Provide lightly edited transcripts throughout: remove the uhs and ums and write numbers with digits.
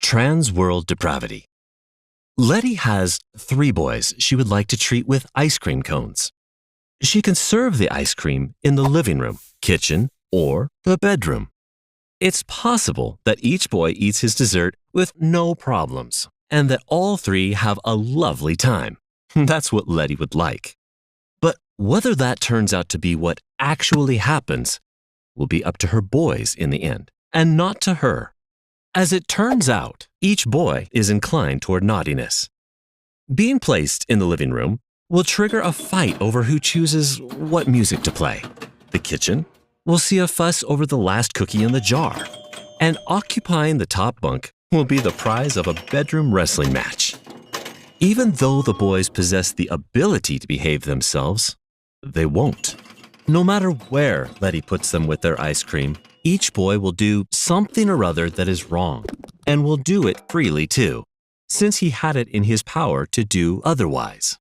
Transworld depravity. Letty has 3 boys she would like to treat with ice cream cones. She can serve the ice cream in the living room, kitchen, or the bedroom. It's possible that each boy eats his dessert with no problems, and that all 3 have a lovely time. That's what Letty would like. But whether that turns out to be what actually happens will be up to her boys in the end, and not to her. As it turns out, each boy is inclined toward naughtiness. Being placed in the living room will trigger a fight over who chooses what music to play. The kitchen will see a fuss over the last cookie in the jar. And occupying the top bunk will be the prize of a bedroom wrestling match. Even though the boys possess the ability to behave themselves, they won't. No matter where Letty puts them with their ice cream, each boy will do something or other that is wrong, and will do it freely too, since he had it in his power to do otherwise.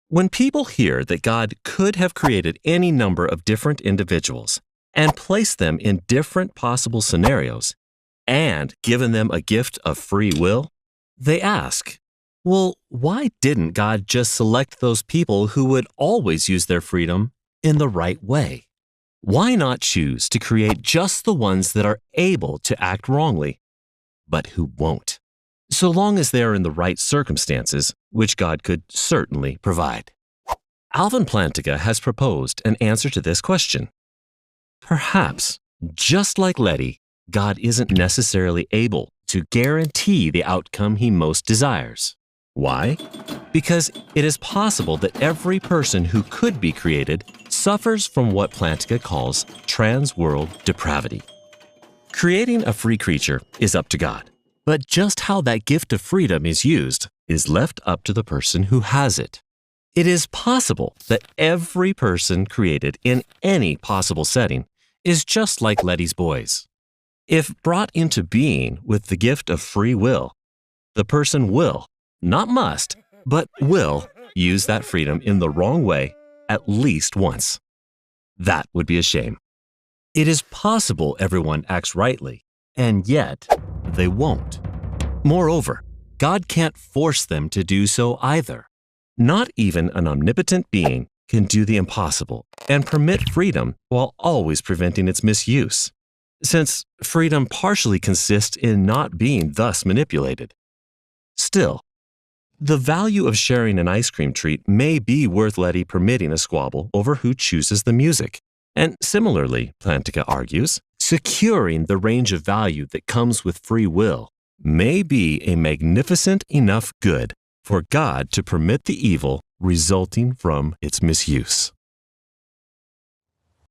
When people hear that God could have created any number of different individuals and placed them in different possible scenarios, and given them a gift of free will, they ask, well, why didn't God just select those people who would always use their freedom in the right way? Why not choose to create just the ones that are able to act wrongly, but who won't, so long as they are in the right circumstances, which God could certainly provide? Alvina Plantinge has proposed an answer to this question. Perhaps, just like Letty, God isn't necessarily able to guarantee the outcome he most desires. Why? Because it is possible that every person who could be created suffers from what Plantinge calls transworld depravity. Creating a free creature is up to God, but just how that gift of freedom is used is left up to the person who has it. It is possible that every person created in any possible setting is just like Letty's boys. If brought into being with the gift of free will, the person will, not must, but will use that freedom in the wrong way at least once. That would be a shame. It is possible everyone acts rightly, and yet they won't. Moreover, God can't force them to do so either. Not even an omnipotent being can do the impossible and permit freedom while always preventing its misuse, since freedom partially consists in not being thus manipulated. Still, the value of sharing an ice cream treat may be worth Letty permitting a squabble over who chooses the music. And similarly, Plantinge argues, securing the range of value that comes with free will may be a magnificent enough good for God to permit the evil resulting from its misuse.